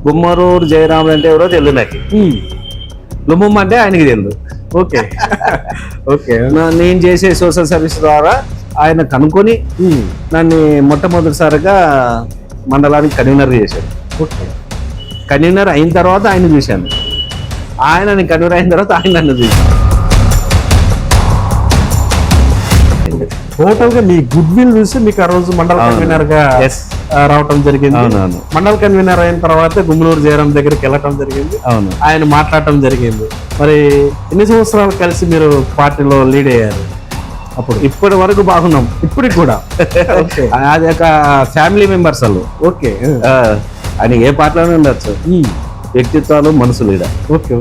గుమ్మరూరు జయరాములు అంటే ఎవరో తెలియదు నాకు. లుమ్మమ్మ అంటే ఆయనకి తెలియదు. Okay okay. నేను చేసే సోషల్ సర్వీస్ ద్వారా ఆయన కనుక్కొని నన్ను మొట్టమొదటిసారిగా మండలానికి కన్వీనర్ చేశాడు. ఓకే. కన్వీనర్ అయిన తర్వాత ఆయన చూశాను, ఆయన కన్వీనర్ అయిన తర్వాత ఆయన నన్ను చూశాను. టోటల్ గా మీ గుడ్ విల్ చూసి మీకు ఆ రోజు మండల కన్వీనర్ గా రావటం జరిగింది. అవునవును. మండల కన్వీనర్ అయిన తర్వాత గుమ్మనూరు జయరాం దగ్గరికి వెళ్ళటం జరిగింది. అవును. ఆయన మాట్లాడటం జరిగింది. మరి ఎన్ని సంవత్సరాలు కలిసి మీరు పార్టీలో లీడ్ అయ్యారు? అప్పుడు ఇప్పటి వరకు బాగున్నాం, ఇప్పటికి కూడా. అది ఒక ఫ్యామిలీ మెంబర్స్ వాళ్ళు. ఓకే. ఆయన ఏ పార్టీలోనే ఉండొచ్చు, వ్యక్తిత్వాలు మనసులు ఈడ. ఓకే.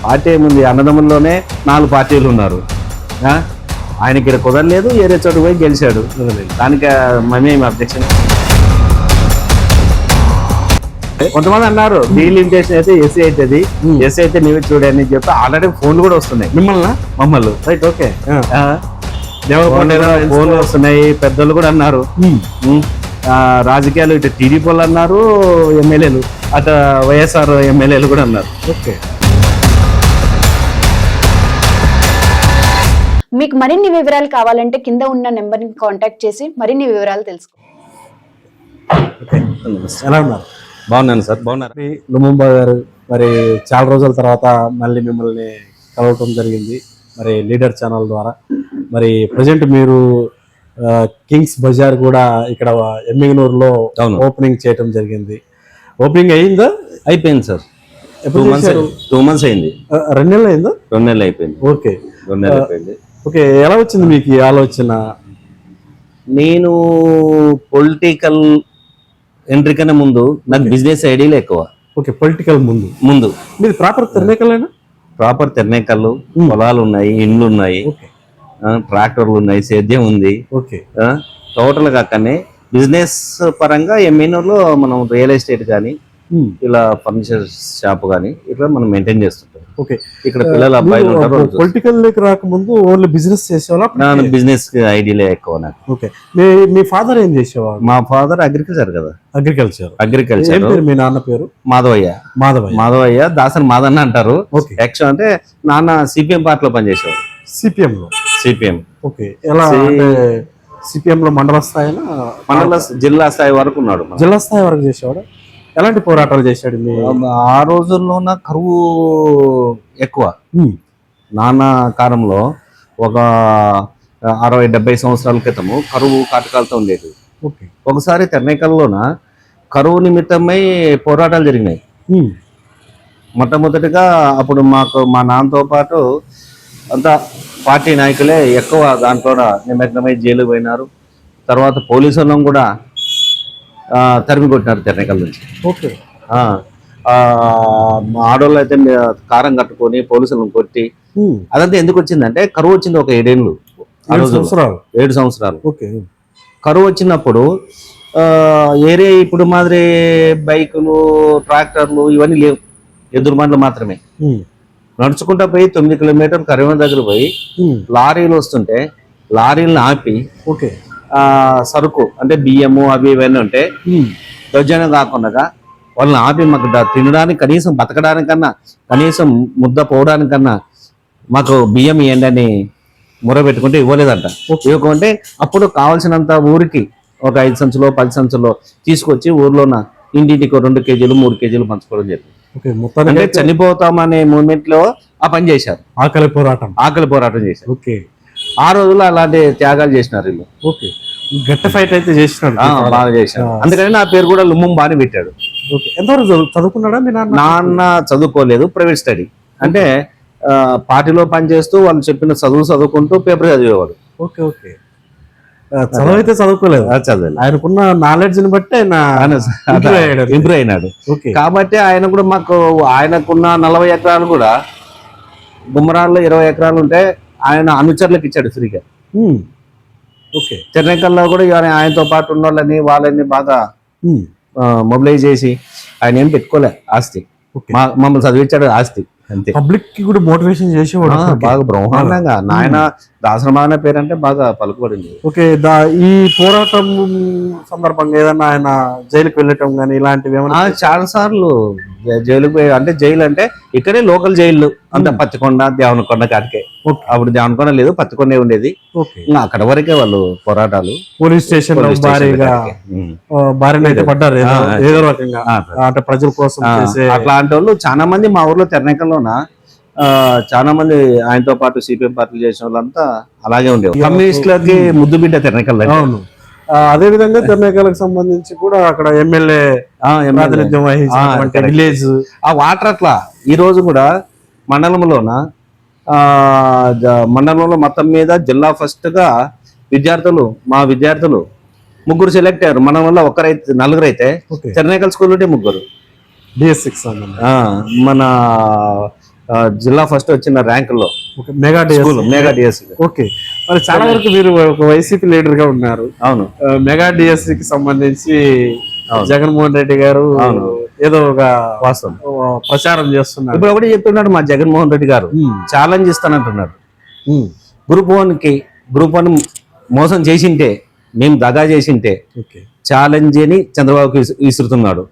పార్టీ ఏముంది, అన్నదమ్ముల్లోనే 4 పార్టీలు ఉన్నారు. ఆయనకి ఇక్కడ కుదరలేదు, ఏరే చోటు పోయి గెలిచాడు. దానికి మేమేమి అబ్జెక్షన్. కొంతమంది అన్నారు డీలిమిటేషన్ అయితే ఎస్సీ అవుతుంది, ఎస్సీ అయితే నీవే చూడని చెప్పి ఆల్రెడీ ఫోన్లు కూడా వస్తున్నాయి మమ్మల్ని. రైట్. ఓకే. ఫోన్లు వస్తున్నాయి. పెద్దలు కూడా అన్నారు, రాజకీయాలు ఇటు టీడీపీ వాళ్ళు అన్నారు, ఎమ్మెల్యేలు అటు వైఎస్ఆర్ ఎమ్మెల్యేలు కూడా అన్నారు. ఓకే. మీకు మరిన్ని వివరాలు కావాలంటే కింద ఉన్న నెంబర్ని కాంటాక్ట్ చేసి మరిన్ని వివరాలు తెలుసుకో. ఎలా ఉన్నారు? బాగున్నాను సార్. బాగున్నారు. లుమ్మమ్మ గారు, మరి చాలా రోజుల తర్వాత మళ్ళీ మిమ్మల్ని కలవటం జరిగింది మరి లీడర్ ఛానల్ ద్వారా. మరి ప్రజెంట్ మీరు కింగ్స్ బజార్ కూడా ఇక్కడ ఎమ్మిగనూరులో ఓపెనింగ్ చేయటం జరిగింది. ఓపెనింగ్ అయిందా? అయిపోయింది సార్. 2 months అయింది. 2 నెలలు అయిందా? 2 నెలలు అయిపోయింది. ఓకే. 2 నెలలు అయిపోయింది. ఓకే. ఎలా వచ్చింది మీకు ఈ ఆలోచన? నేను పొలిటికల్ ఎంట్రీ కన్నా ముందు నాకు బిజినెస్ ఐడియాలు ఎక్కువ. ఓకే. పొలిటికల్ ముందు మీది ప్రాపర్ తెర్నేకల్లేనా? ప్రాపర్ తెర్నేకల్లు. పొలాలు ఉన్నాయి, ఇండ్లు ఉన్నాయి, ట్రాక్టర్లు ఉన్నాయి, సేద్యం ఉంది. ఓకే. టోటల్ కాకనే బిజినెస్ పరంగా ఎమ్మెనూరులో మనం రియల్ ఎస్టేట్ కానీ ఇలా ఫర్నిచర్ షాప్ కానీ ఇట్లా మనం మెయింటైన్ చేస్తుంటాం. ఓకే. ఇక్కడ పిల్లల అబ్బాయిలు ఉంటారు. పొలిటికల్ లేక రాకముందు ఓన్లీ బిజినెస్ చేసేవాళ్ళ? బిజినెస్ ఐడియాలే ఎక్కువ నాకు. ఓకే. మీ ఫాదర్ ఏం చేసేవాడు? మా ఫాదర్ అగ్రికల్చర్ కదా. అగ్రికల్చర్. మీ నాన్న పేరు? మాధవయ్య. దాసన్ మాదన్న అంటారు. యాక్చువల్ అంటే నాన్న సిపిఎం పార్టీలో పనిచేసేవాడు. సిపిఎం. ఓకే. ఎలా సిపిఎం లో మండల స్థాయినా? జిల్లా స్థాయి వరకు ఉన్నాడు. జిల్లా స్థాయి వరకు చేసేవాడు. ఎలాంటి పోరాటాలు చేశాడు? ఆ రోజుల్లోన కరువు ఎక్కువ. నాన్న కాలంలో ఒక 60-70 సంవత్సరాల క్రితము కరువు కాటకాలతో ఉండేది. ఒకసారి తెర్నేకల్లోన కరువు నిమిత్తమై పోరాటాలు జరిగినాయి. మొట్టమొదటిగా అప్పుడు మా నాన్నతో పాటు అంతా పార్టీ నాయకులే ఎక్కువ దాంట్లో నిమగ్నమై జైలు పోయినారు. తర్వాత పోలీసులను కూడా తరిమి కొట్టినారు తెర్నేకల్ నుంచి. ఓకే. ఆడవాళ్ళు అయితే కారం కట్టుకొని పోలీసులను కొట్టి, అదంతా ఎందుకు వచ్చిందంటే కరువు వచ్చింది. ఒక 7 సంవత్సరాలు ఓకే. కరువు వచ్చినప్పుడు ఏరే ఇప్పుడు మాదిరి బైకులు, ట్రాక్టర్లు ఇవన్నీ లేవు, ఎదురు బండ్లు మాత్రమే. నడుచుకుంటా పోయి 9 కిలోమీటర్లు కరీంనగర్ దగ్గర పోయి లారీలు వస్తుంటే లారీలను ఆపి సరుకు అంటే బియ్యము అవి ఇవన్నీ ఉంటే దౌర్జన్యం కాకుండా వాళ్ళని ఆపి మాకు తినడానికి కనీసం బతకడానికన్నా కనీసం ముద్ద పోవడానికన్నా మాకు బియ్యం ఇవ్వండి అని ముర పెట్టుకుంటే ఇవ్వలేదంట. ఇవ్వకుంటే అప్పుడు కావాల్సినంత ఊరికి ఒక 5 సంచులో 10 సంచులో తీసుకొచ్చి ఊర్లోన ఇంటింటికి 2 కేజీలు 3 కేజీలు పంచుకోవడం జరిగింది. అంటే చనిపోతామనే మూమెంట్ లో ఆ పని చేశారు. ఆకలి పోరాటం చేశారు. ఓకే. ఆ రోజుల్లో అలాంటి త్యాగాలు చేసినారు వీళ్ళు. ఓకే. గట్టి ఫైట్ అయితే చేసినాడు, బాగా చేశారు. అందుకని నా పేరు కూడా లుమ్మమ్మ అని పెట్టాడు. ఓకే. ఎంతవరకు చదువుకున్నాడా మీ నాన్న? నాన్న చదువుకోలేదు, ప్రైవేట్ స్టడీ. అంటే పార్టీలో పనిచేస్తూ వాళ్ళు చెప్పిన చదువుకుంటూ పేపర్ చదివేవాడు. ఓకే. ఓకే. చదువు అయితే చదువుకోలేదు, ఆయనకున్న నాలెడ్జ్ ని బట్టి ఆయన ఇంప్రూవ్ అయినాడు. కాబట్టి ఆయన కూడా ఆయనకున్న 40 ఎకరాలు కూడా గుమ్మరాల్లో 20 ఎకరాలు ఉంటే ఆయన అనుచరులకు ఇచ్చాడు ఫ్రీగా. ఓకే. తెర్నేకల్లో కూడా ఆయనతో పాటు ఉన్న వాళ్ళని బాగా మొబిలైజ్ చేసి ఆయన ఏం పెట్టుకోలే ఆస్తి, మమ్మల్ని చదివించాడు ఆస్తి. అంతే. పబ్లిక్ కి కూడా మోటివేషన్ చేసేవాడు అప్పటికి. బాగా బ్రహ్మాండంగా నాయన దాసరమాన పేరు అంటే బాగా పలుకుబడింది. ఓకే, ఈ పోరాటం సందర్భంగా ఏదన్నా ఆయన జైలుకి వెళ్ళటం కానీ ఇలాంటివి ఏమన్నా చాలా సార్లు జైలుకు పోయి, అంటే జైలు అంటే ఇక్కడే లోకల్ జైళ్ళు అంత పత్తికొండ దేవనకొండ కాడికే. అప్పుడు దేవనకొండ లేదు, పత్తికొండే ఉండేది. ఓకే, ఇంకా అక్కడ వరకే వాళ్ళు పోరాటాలు. పోలీస్ స్టేషన్ లో భారీగా భారీగా అయితే పడ్డారు ఏదో రకంగా, అంటే ప్రజల కోసం చేసే అట్లాంటి వాళ్ళు చాలా మంది మా ఊర్లో తెరనేకల్లోన చాలా మంది ఆయనతో పాటు సిపిఎం పార్టీలు చేసిన వాళ్ళంతా అలాగే ఉండేవారు. కమ్యూనిస్టులకి ముద్దు బిడ్డ తెరనేకల్. అవును, అదే విధంగా తెరనేకలకు సంబంధించి కూడా అక్కడ ఎమ్మెల్యే ప్రాతినిధ్యం వహించినటువంటి విలేజ్ ఆ వాటర్ అట్లా ఈ రోజు కూడా మండలంలోన మండలంలో మొత్తం మీద జిల్లా ఫస్ట్ గా మా విద్యార్థులు 3 సెలెక్ట్ అయ్యారు. మన వల్ల నలుగురు అయితే తెరనేకల్ స్కూల్ ఉంటే 3. DS6 మన జిల్లా ఫస్ట్ వచ్చిన ర్యాంకుల్లో మెగా డిఎస్. ఓకే, మరి చాలా వరకు మీరు ఒక వైసీపీ లీడర్ గా ఉన్నారు. అవును, మెగా డిఎస్సి కి సంబంధించి జగన్మోహన్ రెడ్డి గారు ఏదో ఒక వాస్తవం ప్రచారం చేస్తున్నారు. ఇప్పుడు ఒకటి చెప్తున్నాడు మా జగన్మోహన్ రెడ్డి గారు, ఛాలెంజ్ ఇస్తానంటున్నాడు. గ్రూప్ 1 మోసం చేసింటే, మేము దగా చేసింటే ఛాలెంజ్ అని చంద్రబాబుకి విసురుతున్నాడు.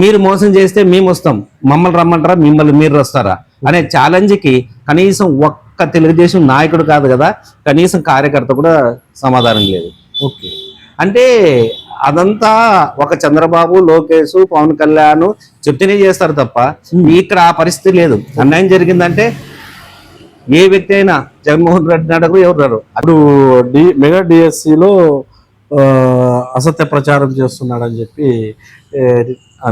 మీరు మోసం చేస్తే మేము వస్తాం, మమ్మల్ని రమ్మంటారా, మిమ్మల్ని మీరు వస్తారా అనే ఛాలెంజ్కి కనీసం ఒక్క తెలుగుదేశం నాయకుడు కాదు కదా, కనీసం కార్యకర్త కూడా సమాధానం లేదు. ఓకే, అంటే అదంతా ఒక చంద్రబాబు, లోకేష్, పవన్ కళ్యాణ్ చెప్తేనే చేస్తారు తప్ప ఇక్కడ ఆ పరిస్థితి లేదు. అన్యాయం జరిగిందంటే ఏ వ్యక్తి అయినా జగన్మోహన్ రెడ్డి అడగరు, ఎవరు రారు. అప్పుడు మెగా డిఎస్సిలో అసత్య ప్రచారం చేస్తున్నాడని చెప్పి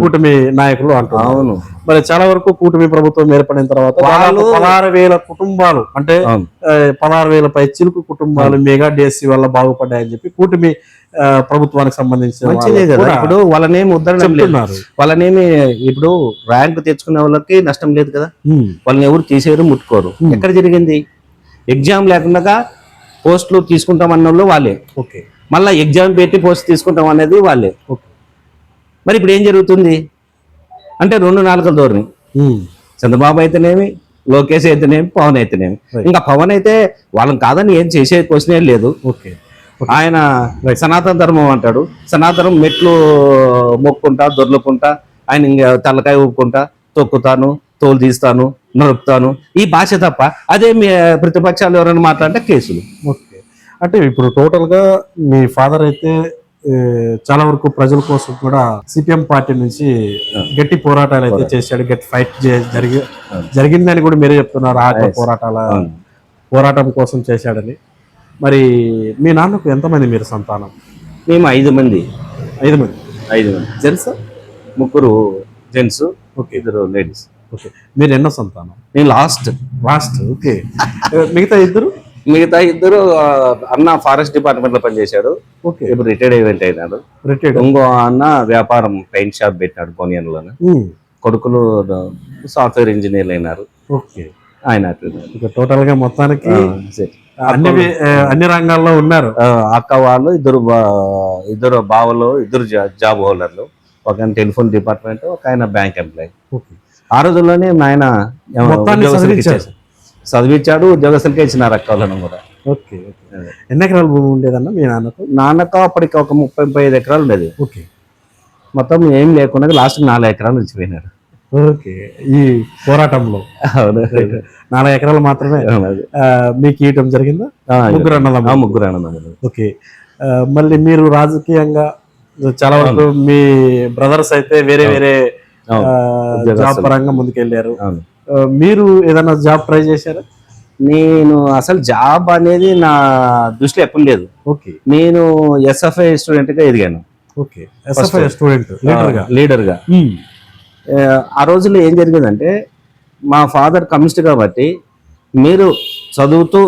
కూటమి నాయకులు అంటారు. అవును, మరి చాలా వరకు కూటమి ప్రభుత్వం ఏర్పడిన తర్వాత 16,000 కుటుంబాలు, అంటే 16,000 పై చిలుకు కుటుంబాలు మెగా డిఎస్సి వల్ల బాగుపడ్డాయని చెప్పి కూటమి ప్రభుత్వానికి సంబంధించిన మంచిదే కదా. ఇప్పుడు వాళ్ళనేమి ఉద్ధరించారు, వాళ్ళనేమి ఇప్పుడు ర్యాంక్ తెచ్చుకునే వాళ్ళకి నష్టం లేదు కదా, వాళ్ళని ఎవరు తీసేయరు, ముట్టుకోరు. ఎక్కడ జరిగింది? ఎగ్జామ్ లేకుండా పోస్టులు తీసుకుంటాం అన్న వాళ్ళు వాళ్ళే. ఓకే, మళ్ళీ ఎగ్జామ్ పెట్టి పోస్ట్ తీసుకుంటాం అనేది వాళ్ళే. మరి ఇప్పుడు ఏం జరుగుతుంది అంటే 2 నాలుకల ధోరణి. చంద్రబాబు అయితేనేమి, లోకేష్ అయితేనేమి, పవన్ అయితేనేమి. ఇంకా పవన్ అయితే వాళ్ళని కాదని ఏం చేసే క్వశ్చన్ లేదు. ఓకే, ఆయన సనాతన ధర్మం అంటాడు. సనాతనం మెట్లు మొక్కుంటా, దొర్లుకుంటా, ఆయన ఇంకా తలకాయ ఊపుకుంటా, తొక్కుతాను, తోలు తీస్తాను, నరుపుతాను, ఈ భాష తప్ప. అదే మీ ప్రతిపక్షాలు ఎవరైనా మాట్లాడితే కేసులు. ఓకే, అంటే ఇప్పుడు టోటల్ గా మీ ఫాదర్ అయితే చాలా వరకు ప్రజల కోసం కూడా సిపిఎం పార్టీ నుంచి గట్టి పోరాటాలు అయితే చేశాడు, గట్టి ఫైట్ జరిగిందని కూడా మీరే చెప్తున్నారు. పోరాటం కోసం చేశాడని. మరి మీ నాన్నకు ఎంతమంది మీరు సంతానం? మేము 5 మంది. 5 మంది జెంట్స్, 3 జెంట్స్, 2 లేడీస్. ఓకే, మీరు ఎన్నో సంతానం? నేను లాస్ట్. ఓకే, మిగతా ఇద్దరు అన్న ఫారెస్ట్ డిపార్ట్మెంట్ లో పనిచేశాడు. ఓకే, ఇప్పుడు రిటైర్డ్ అయినాడు. ఇంకో అన్న వ్యాపారం పెయింట్ షాప్ పెట్టినాడు కోనియన్లోనే. కొడుకులు సాఫ్ట్వేర్ ఇంజనీర్లు అయినారు. ఓకే, ఆయన టోటల్ గా మొత్తానికి అన్ని రంగాల్లో ఉన్నారు. అక్క వాళ్ళు ఇద్దరు బావలు, 2 జాబ్ హోల్డర్లు. ఒక ఆయన టెలిఫోన్ డిపార్ట్మెంట్, ఒక ఆయన బ్యాంక్ ఎంప్లాయీ. ఆ రోజుల్లోనే ఆయన చదివించాడు, ఉద్యోగస్తులకే ఇచ్చినారు అక్క వాళ్ళను కూడా. ఓకే, ఎన్ని ఎకరాల భూమి ఉండేదన్న మీ నాన్నకు? అప్పటికి ఒక 35 ఎకరాలు ఉండేది. ఓకే, మొత్తం ఏం లేకుండా లాస్ట్ 4 ఎకరాలు ఇచ్చిపోయినాడు. ఓకే, ఈ పోరాటంలో 4 ఎకరాలు మాత్రమే మీకు ఇవ్వటం జరిగిందా? 3 అన్నదమ్ములు. ఓకే, మళ్ళీ మీరు రాజకీయంగా చాలా వరకు మీ బ్రదర్స్ అయితే వేరే జాబ్ పరంగా ముందుకెళ్ళారు. మీరు ఏదైనా జాబ్ ట్రై చేశారా? నేను అసలు జాబ్ అనేది నా దృష్టిలో ఎప్పుడు లేదు. ఓకే, నేను ఎస్ఎఫ్ఐ స్టూడెంట్ గా ఎదిగాను. ఓకే, ఎస్ఎఫ్ఐ స్టూడెంట్ లీడర్ గా. ఆ రోజుల్లో ఏం జరిగిందంటే, మా ఫాదర్ కమ్యూనిస్ట్ కాబట్టి మీరు చదువుతూ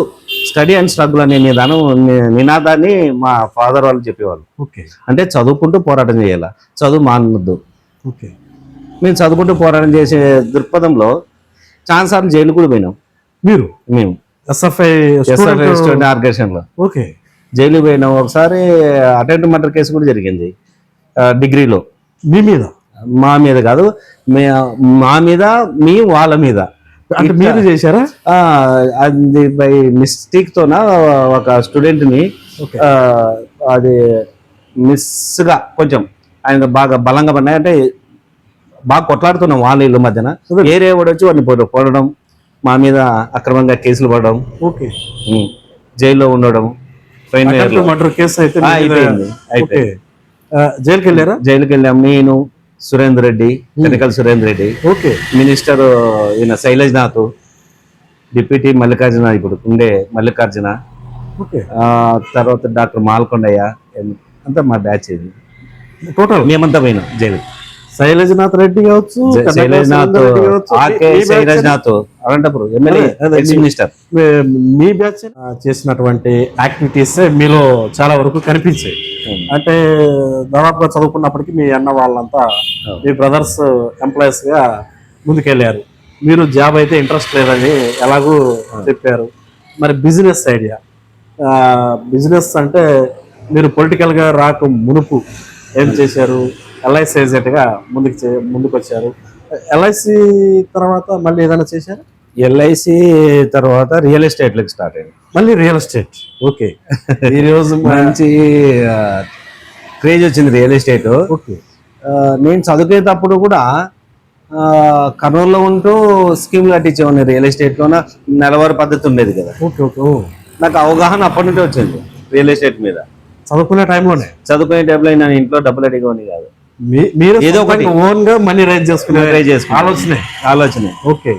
స్టడీ అండ్ స్ట్రగుల్ అనే నినాదాన్ని మా ఫాదర్ వాళ్ళు చెప్పేవాళ్ళు. ఓకే, అంటే చదువుకుంటూ పోరాటం చేయాల, చదువు మానద్దు. ఓకే, మేము చదువుకుంటూ పోరాటం చేసే దృక్పథంలో చాలా సార్లు జైలు కూడా పోయినాం. మేము ఎస్ఎఫ్ఐ స్టూడెంట్ ఆర్గనైజేషన్ లో. ఓకే, జైలు పోయినాం. ఒకసారి అటెంప్ట్ మర్డర్ కేసు కూడా జరిగింది డిగ్రీలో. మీ మీద? మా మీద కాదు, మా మీద, మీ వాళ్ళ మీద. అంటే మీరు చేశారా? ఆ, అది బై మిస్టేక్ తోన ఒక స్టూడెంట్ ని ఓకే. అది మిస్గా కొంచెం ఆయన బాగా బలంగా పడినాయి, అంటే బాగా కొట్లాడుతున్నాం వాళ్ళ ఇల్లు మధ్యన. ఏరియా కూడా వచ్చి వాడిని పొడడం, మా మీద అక్రమంగా కేసులు పడడం, ఓకే. జైల్లో ఉండడం. మర్డర్ కేసు అయితే మీ మీద- అయిపోయింది. ఓకే. జైలుకి వెళ్ళారా? జైలుకి వెళ్ళాం నేను, సురేందర్ రెడ్డి, వెనకల సురేందర్ రెడ్డి, ఓకే. మినిస్టర్ ఈయన శైలజ్నాథ్, డిప్యూటీ మల్లికార్జున ఇప్పుడు ఉండే మల్లికార్జున, ఓకే. తర్వాత డాక్టర్ మాల్కొండయ్య, అంతా మా బ్యాచ్ ఇది. టోటల్ మేమంతా పోయినాం జైలు. శైలజనాథ్ రెడ్డి కావచ్చు, శైలజ్నాథ్, సురేందర్ రెడ్డి కావచ్చు, ఆర్కే మీ- మీ బ్యాచ్ శైలజ్నాథ్ అనంతపురం ఎమ్మెల్యే, అదే, ఎక్స్ మినిస్టర్. మీ బ్యాచ్ చేసినటువంటి యాక్టివిటీస్ మీలో చాలా వరకు కనిపించాయి. అంటే దాదాపుగా చదువుకున్నప్పటికీ మీ అన్న వాళ్ళంతా మీ బ్రదర్స్ ఎంప్లాయీస్ గా ముందుకెళ్ళారు. మీరు జాబ్ అయితే ఇంట్రెస్ట్ లేదని ఎలాగూ చెప్పారు. మరి బిజినెస్ ఐడియా, బిజినెస్ అంటే మీరు పొలిటికల్ గా రాక మునుపు ఏం చేశారు? ఎల్ఐసి ఏజెంట్ గా ముందుకు వచ్చారు. ఎల్ఐసి తర్వాత మళ్ళీ ఏదైనా చేశారు? ఎల్ఐసి తర్వాత రియల్ ఎస్టేట్ లకు స్టార్ట్ అయింది. మళ్ళీ రియల్ ఎస్టేట్. ఓకే. ఈ రోజు మంచి క్రేజ్ వచ్చింది రియల్ ఎస్టేట్. ఓకే. నేను చదువుకునేటప్పుడు కూడా కర్నూలులో ఉంటూ స్కీమ్లు కట్టించేవాడిని రియల్ ఎస్టేట్లోన. నెలవారీ పద్ధతి ఉండేది కదా. ఓకే. ఓకే. నాకు అవగాహన అప్పటి నుండి వచ్చింది రియల్ ఎస్టేట్ మీద. చదువుకునే టైంలోనే? చదువుకునే టైంలో నేను ఇంట్లో డబ్బులు అడిగేవాడిని కాదు. మీరు ఏదో ఒకటి ఓన్ గా మనీ రైజ్ చేసుకునే ట్రై చేసుకుని ఆలోచన. ఓకే.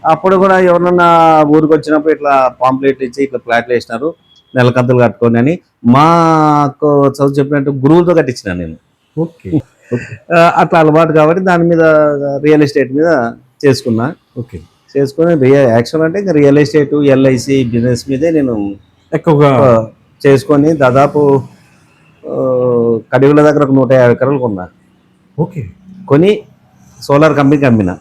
అప్పుడు కూడా ఎవరన్నా ఊరికి వచ్చినప్పుడు ఇట్లా పాంప్లెట్లు ఇచ్చి ఇట్లా ఫ్లాట్లు వేసినారు, నెలకంతులు కట్టుకొని అని మాకు చదువు చెప్పినట్టు గురువులతో కట్టించిన నేను. ఓకే. అట్లా అలవాటు కాబట్టి దాని మీద రియల్ ఎస్టేట్ మీద చేసుకున్నా. ఓకే. చేసుకొని యాక్చువల్ అంటే ఇంకా రియల్ ఎస్టేట్, ఎల్ఐసి బిజినెస్ మీదే నేను ఎక్కువగా చేసుకొని దాదాపు కడివుల దగ్గర ఒక 150 ఎకరాలు కొన్నా. ఓకే. కొని సోలార్ కంపెనీకి అమ్మిన.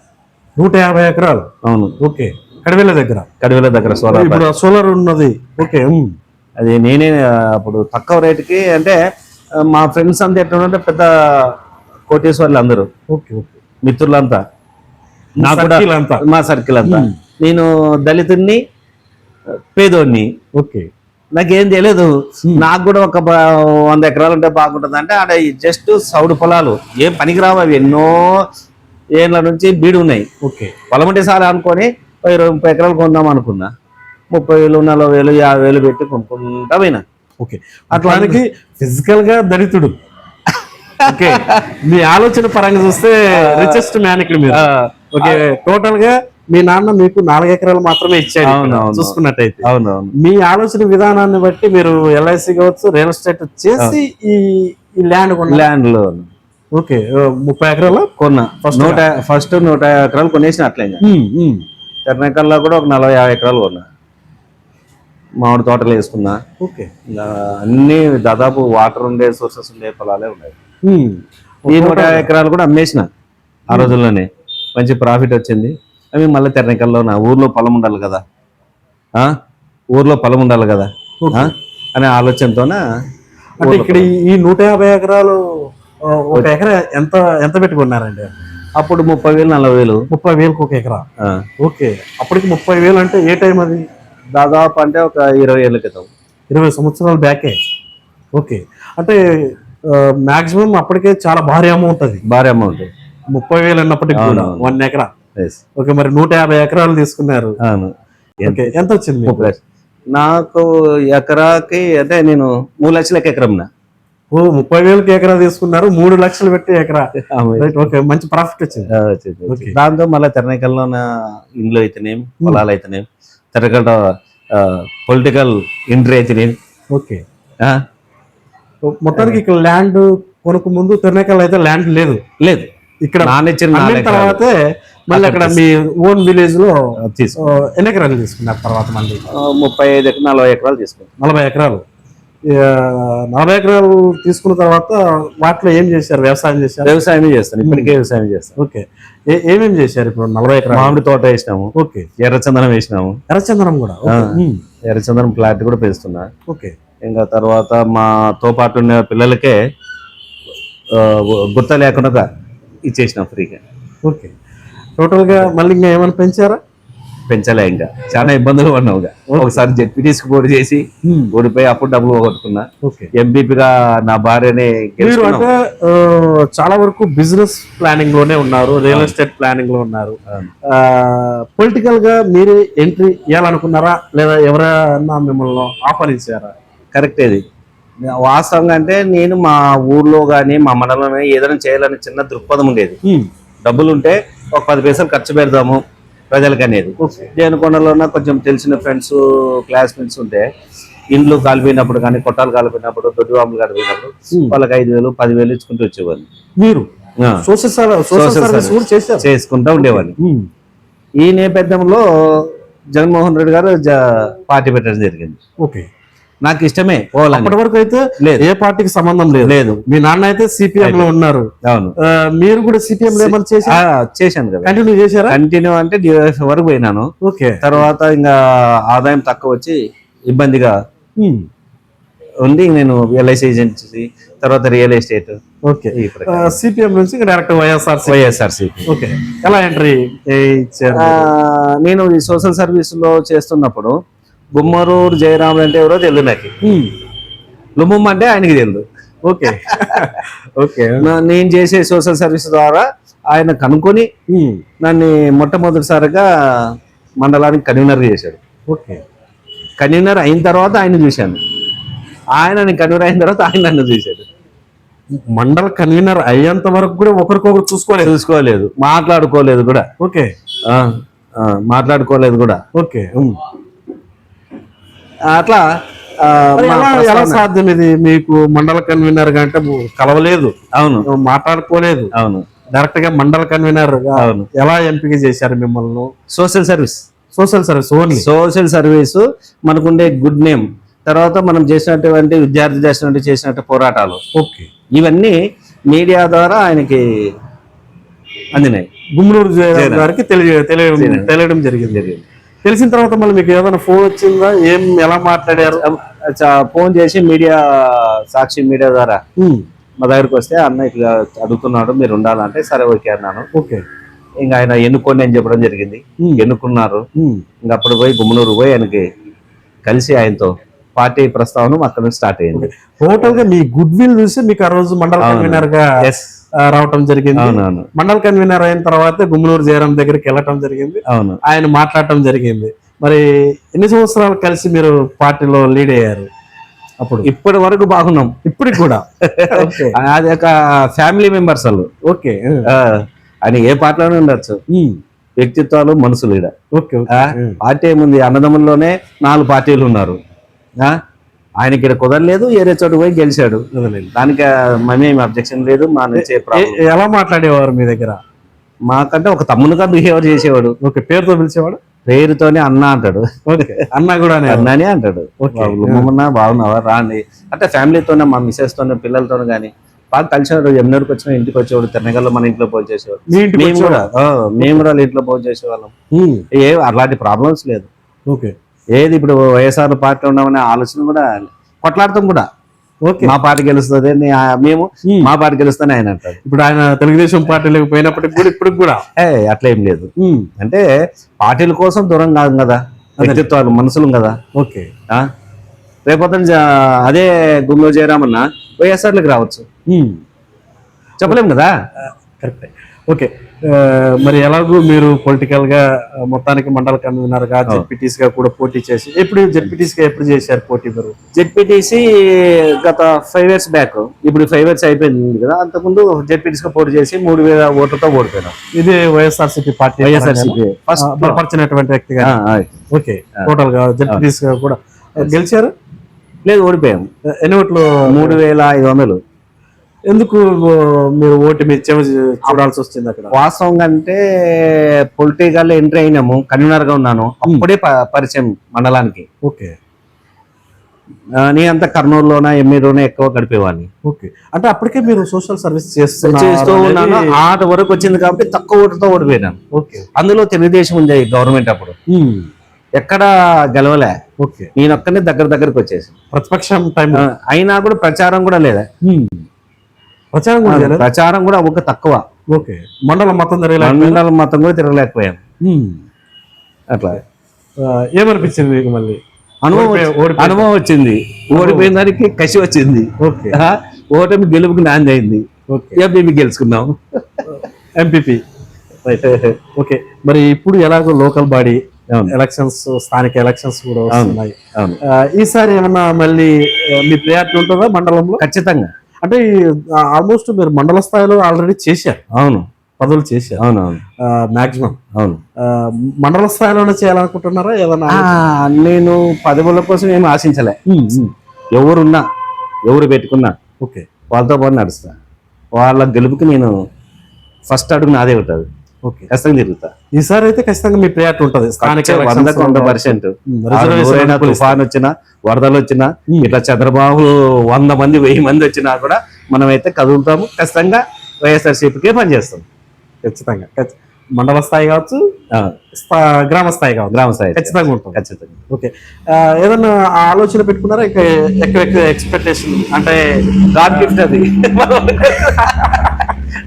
150 ఎకరాలు? అవును. ఓకే. కడివేల దగ్గర? కడివుల దగ్గర సోలార్. ఇప్పుడు సోలార్ ఉన్నది. ఓకే. అది నేనే అప్పుడు తక్కువ రేటుకి, అంటే మా ఫ్రెండ్స్ అంతా ఎట్లా పెద్ద కోటేశ్వర్లు అందరూ. ఓకే. ఓకే. మిత్రులంతా నాకు కూడా మా సర్కిల్ అంతా. నేను దళితుడిని, పేదోడిని. ఓకే. నాకేం తెలియదు. నాకు కూడా ఒక 100 ఎకరాలు ఉంటే బాగుంటుంది అంటే ఆడ జస్ట్ సౌడు పొలాలు, ఏం పనికిరావు అవి. ఎన్నో ఏళ్ళ నుంచి బీడు ఉన్నాయి. ఓకే. పొలం ఉంటే సార్ అనుకొని 20-30 ఎకరాలు కొందాం అనుకున్నా. 30,000, 40,000, 50,000 పెట్టి కొనుక్కుంటా పోయినా. ఓకే. అట్లానికి ఫిజికల్ గా దళితుడు. ఓకే. మీ ఆలోచన పరంగా చూస్తే రిచెస్ట్ మ్యాన్ ఇక్కడ మీరు. ఓకే. టోటల్ గా మీ నాన్న మీకు 4 ఎకరాలు మాత్రమే ఇచ్చాడు చూసుకున్నట్టయితే. అవునవును. మీ ఆలోచన విధానాన్ని బట్టి మీరు ఎల్ఐసి కావచ్చు, రియల్ ఎస్టేట్ చేసి ఈ ల్యాండ్ లో ఓకే 30 ఎకరాలు కొన్నా. ఫస్ట్ 150 ఎకరాలు కొనేసిన. అట్లా తెరనకల్లో కూడా ఒక 40-50 ఎకరాలు కొన్నా. మామిడి తోటలు వేసుకున్నా. ఓకే. అన్ని దాదాపు వాటర్ ఉండే సోర్సెస్ ఉండే పొలాలే ఉన్నాయి. ఈ 150 ఎకరాలు కూడా అమ్మేసిన ఆ రోజుల్లోనే. మంచి ప్రాఫిట్ వచ్చింది. అవి మళ్ళీ తెరనకల్లో ఊర్లో పొలం ఉండాలి కదా, ఊర్లో పొలం ఉండాలి కదా అనే ఆలోచనతోన. అంటే ఇక్కడ ఈ 150 ఎకరాలు ఒక ఎకరా ఎంత ఎంత పెట్టుకున్నారండి? అప్పుడు 30,000, 40,000. 30,000 ఒక ఎకరా? ఓకే. అప్పటికి 30,000 అంటే ఏ టైం అది? దాదాపు అంటే ఒక 20 ఏళ్ళ క్రితం, 20 సంవత్సరాల బ్యాకే. ఓకే. అంటే మాక్సిమం అప్పటికే చాలా భారీ అమౌంట్. అది భారీ అమౌంట్. 30,000 అన్నప్పటికీ 1 ఎకరా. ఓకే. మరి 150 ఎకరాలు తీసుకున్నారు. ఓకే. ఎంత వచ్చింది నాకు ఎకరాకి? అంటే నేను 3 లక్షలకి ఎకరం. 30,000కి ఎకరా తీసుకున్నారు, 3 లక్షలు పెట్టి ఎకరా. ఓకే. మంచి ప్రాఫిట్ వచ్చింది. దాంతో మళ్ళీ తెరనకల్లో ఇండ్లు అయితేనేం, పొలాలు అయితేనేం, తెరకల పొలిటికల్ ఎంట్రీ అయితేనేం. ఓకే. మొత్తానికి ఇక్కడ ల్యాండ్ కొనుక్కు ముందు తెరనకల్ అయితే ల్యాండ్ లేదు. ఇక్కడ తర్వాతే మళ్ళీ అక్కడ మీ ఓన్ విలేజ్ లో ఎన్ని ఎకరాలు తీసుకున్నారు తర్వాత? మళ్ళీ 35-40 ఎకరాలు తీసుకున్నారు. 40 ఎకరాలు. 40 ఎకరాలు తీసుకున్న తర్వాత వాటిలో ఏం చేశారు? వ్యవసాయం చేశారు? వ్యవసాయం చేస్తాను, ఇప్పటికే వ్యవసాయం చేస్తాను. ఓకే. ఏమేమి చేశారు ఇప్పుడు? 40 ఎకరాలు మామిడి తోట వేసినాము. ఓకే. ఎర్రచందనం వేసినాము. ఎర్రచందనం కూడా? ఎర్రచందనం ప్లాట్ కూడా పెంచుతున్నా. ఓకే. ఇంకా తర్వాత మాతో పాటు ఉన్న పిల్లలకే గుర్త లేకుండా ఇచ్చేసిన ఫ్రీగా. ఓకే. టోటల్ గా మళ్ళీ ఇంకా ఏమైనా పెంచారా? పెంచలే, ఇంకా చాలా ఇబ్బందులు పడినావుగా. ఒకసారి జెడ్పీటీసీకి పోటీ చేసి ఓడిపోయి అప్పుడు డబ్బులు పోగొట్టుకున్నా. ఓకే. ఎంపీపీగా నా భార్యనే మీరు గెలుచుకున్నాం. అంటే చాలా వరకు బిజినెస్ ప్లానింగ్ లోనే ఉన్నారు, రియల్ ఎస్టేట్ ప్లానింగ్ లో ఉన్నారు. పొలిటికల్ గా మీరు ఎంట్రీ ఇవ్వాలనుకున్నారా లేదా ఎవరైనా మిమ్మల్ని ఆహ్వానించారా? కరెక్ట్. ఇది వాస్తవంగా అంటే నేను మా ఊర్లో కానీ మా మండలంలో ఏదైనా చేయాలని చిన్న దృక్పథం ఉండేది. డబ్బులు ఉంటే ఒక 10 పైసలు ఖర్చు పెడదాము ప్రజలకు అనేది. దేనికొండలో కొంచెం తెలిసిన ఫ్రెండ్స్, క్లాస్మేట్స్ ఉంటే ఇండ్లు కాలిపోయినప్పుడు కానీ, కొట్టాలు కాలిపోయినప్పుడు, దొడ్డివాములు కాలిపోయినప్పుడు వాళ్ళకి 5,000 10,000 ఇచ్చుకుంటూ వచ్చేవాళ్ళు. మీరు సోషల్ సర్వీస్ కూడా చేసుకుంటూ ఉండేవాళ్ళు. ఈ నేపథ్యంలో జగన్మోహన్ రెడ్డి గారు పార్టీ పెట్టడం జరిగింది. ఓకే. నాకు ఇష్టమే పోవాలని. అప్పటి వరకు అయితే లేదు, ఏ పార్టీకి సంబంధం లేదు. మీ నాన్న అయితే సిపిఎం లో ఉన్నారు. అవును. మీరు కూడా సిపిఎం లో ఏమైనా చేశాను కదా. కంటిన్యూ చేశారా? కంటిన్యూ అంటే డిఎఫ్ వరకు పోయినాను. ఓకే. తర్వాత ఇంకా ఆదాయం తక్కువ వచ్చి ఇబ్బందిగా ఉంది. నేను ఎల్ఐసి ఏజెన్సీ, తర్వాత రియల్ ఎస్టేట్. ఓకే. సిపిఎం నుంచి డైరెక్ట్ వైఎస్ఆర్సీపీ. ఓకే. ఎలా ఎంట్రీ ఇచ్చారు? నేను ఈ సోషల్ సర్వీస్ లో చేస్తున్నప్పుడు గుమ్మరూరు జయరాములు అంటే ఎవరో తెలియదు నాకు. లుమ్మమ్మ అంటే ఆయనకి తెలియదు. ఓకే. ఓకే. నేను చేసే సోషల్ సర్వీస్ ద్వారా ఆయన కనుక్కొని నన్ను మొట్టమొదటిసారిగా మండలానికి కన్వీనర్ చేశాడు. ఓకే. కన్వీనర్ అయిన తర్వాత ఆయన చూశాను, ఆయన కన్వీనర్ అయిన తర్వాత ఆయన నన్ను చూశాడు. మండల కన్వీనర్ అయ్యేంత వరకు కూడా ఒకరికొకరు చూసుకోలేదు, మాట్లాడుకోలేదు కూడా. ఓకే. మాట్లాడుకోలేదు కూడా. ఓకే. అట్లా ఎలా సాధ్యం ఇది? మీకు మండల కన్వీనర్ గా అంటే కలవలేదు, అవును, మాట్లాడుకోలేదు, అవును, డైరెక్ట్ గా మండల కన్వీనర్ ఎలా ఎంపిక చేశారు మిమ్మల్ని? Social service only social service మనకుండే గుడ్ నేమ్, తర్వాత మనం చేసినటువంటి విద్యార్థి చేసినట్టు పోరాటాలు, ఓకే, ఇవన్నీ మీడియా ద్వారా ఆయనకి అందినాయి. గుమ్మనూరు గారికి తెలియడం జరిగింది. తెలిసిన తర్వాత మళ్ళీ మీకు ఏదైనా ఫోన్ వచ్చిందా? ఎలా మాట్లాడారు? ఫోన్ చేసి మీడియా, సాక్షి మీడియా ద్వారా మా దగ్గరికి వస్తే అన్న ఇట్లా అడుగుతున్నాడు, మీరు ఉండాలంటే సరే ఓకే అన్నాను. ఓకే. ఇంకా ఆయన ఎన్నుకోండి అని చెప్పడం జరిగింది. ఎన్నుకున్నారు. ఇంకా అప్పుడు పోయి గుమ్మనూరు పోయి ఆయనకి కలిసి ఆయనతో పార్టీ ప్రస్తావన అక్కడ నుంచి స్టార్ట్ అయింది. టోటల్ గా మీ గుడ్ విల్ చూసి మీకు ఆ రోజు మండల కన్వీనర్ గా రావటం జరిగింది. అవునవును. మండల కన్వీనర్ అయిన తర్వాత గుమ్మనూరు జయరాం దగ్గరికి వెళ్ళటం జరిగింది. అవును. ఆయన మాట్లాడటం జరిగింది. మరి ఎన్ని సంవత్సరాలు కలిసి మీరు పార్టీలో లీడ్ అయ్యారు? అప్పుడు ఇప్పటి వరకు బాగున్నాం, ఇప్పటికి కూడా. అది ఒక ఫ్యామిలీ మెంబర్స్ వాళ్ళు. ఓకే. ఆయన ఏ పార్టీలోనే ఉండొచ్చు, వ్యక్తిత్వాలు, మనుషులు. ఇక్కడ పార్టీ ఏముంది, అన్నదమ్ముల్లోనే 4 పార్టీలు ఉన్నారు. ఆయనకి ఇక్కడ కుదరలేదు, ఏరే చోటు పోయి గెలిచాడు. దానికి మేమేమి అబ్జెక్షన్ లేదు. మా నుంచి ఎలా మాట్లాడేవారు మీ దగ్గర? మాకంటే ఒక తమ్మునుగా బిహేవ్ చేసేవాడు. ఓకే. పేరుతో పిలిచేవాడు? పేరుతోనే అన్న అంటాడు. అన్న కూడా అన్ననే అంటాడు. బాగున్నావా రాండి అంటే ఫ్యామిలీతోనే, మా మిసెస్ తోనే, పిల్లలతోనే కానీ బాగా కలిసేవాడు. ఎన్నోడికి వచ్చినా ఇంటికి వచ్చేవాడు. తిరణగల్లో మన ఇంట్లో భోజనం చేసేవాడు. మేము కూడా వాళ్ళ ఇంట్లో భోజనం చేసేవాళ్ళం. అలాంటి ప్రాబ్లమ్స్ లేదు. ఓకే. ఏది ఇప్పుడు వైఎస్ఆర్ పార్టీ ఉన్నామనే ఆలోచన కూడా, కొట్లాడతాం కూడా. మా పార్టీ గెలుస్తుంది, మేము మా పార్టీ గెలుస్తానే ఆయన అంటారు. ఇప్పుడు ఆయన తెలుగుదేశం పార్టీలకు పోయినప్పటికి కూడా ఇప్పుడు కూడా అట్లా ఏం లేదు. అంటే పార్టీల కోసం దూరం కాదు కదా, వ్యక్తిత్వాలు, మనుషులు కదా. ఓకే. రేపొద్దున అదే గుమ్మలో జయరామన్న వైఎస్ఆర్లకు రావచ్చు, చెప్పలేము కదా. కరెక్ట్. ఓకే. మరి ఎలాగూ మీరు పొలిటికల్ గా మొత్తానికి మండల కన్వీనర్ గా, జెడ్పీటీసీ గా కూడా పోటీ చేసి, ఎప్పుడు జెడ్పీటీసీ గా ఎప్పుడు చేశారు పోటీ? మీరు జెడ్పీటీసీ గత 5 years బ్యాక్, ఇప్పుడు 5 years అయిపోయింది కదా. అంతకుముందు జెడ్పీటీసీ గా పోటీ చేసి 3,000 ఓట్లతో ఓడిపోయినాం. ఇది వైఎస్ఆర్సీపీ పార్టీ, వైఎస్ఆర్సీపీ ఫస్ట్ బలపరిచినటువంటి వ్యక్తిగా. ఓకే. టోటల్ గా జెడ్పీటీసీ గా కూడా గెలిచారు? లేదు, ఓడిపోయాం. ఎన్ని ఓట్లు? 3,500. ఎందుకు మీరు ఓటు మీద చూడాల్సి వచ్చింది అక్కడ? వాస్తవంగా అంటే పొలిటికల్ ఎంట్రీ అయినాము, కన్వీనర్ గా ఉన్నాను, అప్పుడే పరిచయం మండలానికి. ఓకే. నేనంతా కర్నూలులోనా, ఎమ్మెల్యేలోనే ఎక్కువ గడిపేవాడిని. ఓకే. అంటే అప్పటికే మీరు సోషల్ సర్వీస్ చేస్తూ ఉన్నాను. ఆట వరకు వచ్చింది కాబట్టి తక్కువ ఓటుతో ఓడిపోయినాను. ఓకే. అందులో తెలుగుదేశం ఉంది గవర్నమెంట్ అప్పుడు, ఎక్కడ గెలవలే. ఓకే. నేనొక్కనే దగ్గరికి వచ్చేసి ప్రతిపక్షం టైం అయినా కూడా ప్రచారం కూడా లేదా. ప్రచారం కూడా ఒక తక్కువ. ఓకే, మండలం మొత్తం జరిగే మండలం మొత్తం కూడా తిరగలేకపోయాం. అట్లా ఏమనిపించింది మీకు మళ్ళీ? అనుభవం వచ్చింది, ఓడిపోయిన దానికి కసి వచ్చింది. ఓకే, ఓటమి గెలుపుకి నాంది అయింది. ఓకే, ఎంపీపీ గెలుచుకున్నాం, ఎంపీపీ. ఓకే, మరి ఇప్పుడు ఎలాగో లోకల్ బాడీ ఎలక్షన్స్, స్థానిక ఎలక్షన్స్ కూడా వస్తున్నాయి. ఈసారి ఏమన్నా మళ్ళీ మీ ప్రయారిటీ ఉంటుందా మండలంలో? ఖచ్చితంగా. అంటే ఆల్మోస్ట్ మీరు మండల స్థాయిలో ఆల్రెడీ చేశారు. అవును, పదవులు చేశారు. అవునవును, మాక్సిమం. అవును. మండల స్థాయిలోనే చేయాలనుకుంటున్నారా ఏదన్నా? నేను పదవుల కోసం ఏమి ఆశించలే. ఎవరున్నా, ఎవరు పెట్టుకున్నా ఓకే, వాళ్ళతో పాటు నడుస్తా. వాళ్ళ గెలుపుకి నేను ఫస్ట్ అడుగు నాదే ఉంటుంది. ఓకే, ఖచ్చితంగా తిరుగుతా. ఈసారి అయితే ఖచ్చితంగా మీ ప్రయారిటీ ఉంటుంది. స్థానిక 100%. తుఫాన్ వచ్చినా, వరదలు వచ్చినా, ఇట్లా చంద్రబాబు 100 మంది 1000 మంది వచ్చినా కూడా మనమైతే కదులుతాము. ఖచ్చితంగా వైఎస్ఆర్సీపీకే పనిచేస్తాం. ఖచ్చితంగా. మండల స్థాయి కావచ్చు, గ్రామ స్థాయి కావచ్చు, గ్రామ స్థాయి ఖచ్చితంగా ఉంటుంది. ఖచ్చితంగా. ఓకే, ఏదన్నా ఆలోచన పెట్టుకున్నారా? ఇంకా ఎక్కువ ఎక్స్పెక్టేషన్ అంటే గాడ్ గిఫ్ట్ అది.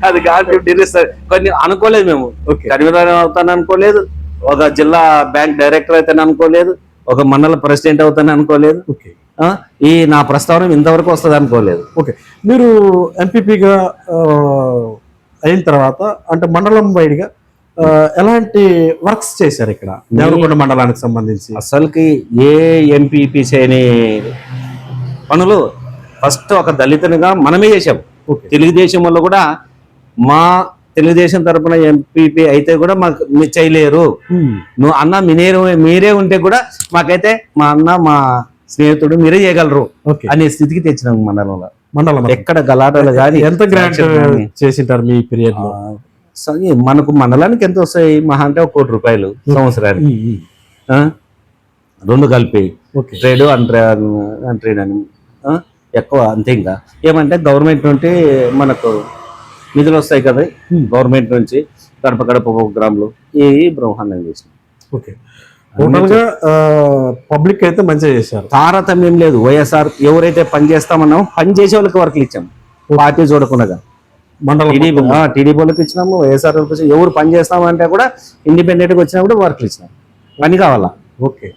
అది గాడ్ గిఫ్ట్ ఇస్తారు. కొన్ని అనుకోలేదు మేము. కన్వీనర్ అవుతాను అనుకోలేదు, ఒక జిల్లా బ్యాంక్ డైరెక్టర్ అవుతాను అనుకోలేదు, ఒక మండల ప్రెసిడెంట్ అవుతాను అనుకోలేదు. ఓకే, ఈ నా ప్రస్తావన ఇంతవరకు వస్తుంది అనుకోలేదు. ఓకే, మీరు ఎంపీపీగా అయిన తర్వాత అంటే మండలం వైడ్గా ఎలాంటి వర్క్స్ చేశారు ఇక్కడ దేవరకొండ మండలానికి సంబంధించి? అసలుకి ఏ ఎంపీపీ చేయని పనులు ఫస్ట్ ఒక దళితునిగా మనమే చేసాం. తెలుగుదేశం వల్ల కూడా మా తెలుగుదేశం తరపున ఎంపీపీ అయితే కూడా మాకు చేయలేరు. నువ్వు అన్న మీరే ఉంటే కూడా మాకైతే మా అన్న, మా స్నేహితుడు మీరే చేయగలరు అనే స్థితికి తెచ్చినాం మండలం. ఎక్కడ గలాటలు కానీ. ఎంత గ్రాంట్ చేసింటారు మీ పీరియడ్ లో? మనకు మండలానికి ఎంత వస్తాయి? మహా అంటే 1 కోటి రూపాయలు సంవత్సరానికి, 2 కలిపి. ట్రేడ్ అన్ట్రేడ్ అని ఎక్కువ అంతే. ఇంకా ఏమంటే గవర్నమెంట్ నుండి మనకు నిధులు వస్తాయి కదా, గవర్నమెంట్ నుంచి గడప గడప ప్రోగ్రాంలు ఈ బ్రహ్మాండం చేసినాం. ఓకే, టోటల్ గా పబ్లిక్ అయితే మంచిగా చేశారు. తారతమ్యం లేదు. వైఎస్ఆర్ ఎవరైతే పని చేస్తామన్నామో పని చేసే వాళ్ళకి వర్క్లు ఇచ్చాం, పార్టీ చూడకుండా. టీడీపీ వాళ్ళకి ఇచ్చినాము, వైఎస్ఆర్ వాళ్ళకి ఇచ్చాము. ఎవరు పని చేస్తామంటే కూడా ఇండిపెండెంట్గా వచ్చినప్పుడు వర్క్లు ఇచ్చినాం. పని కావాలా. ఓకే,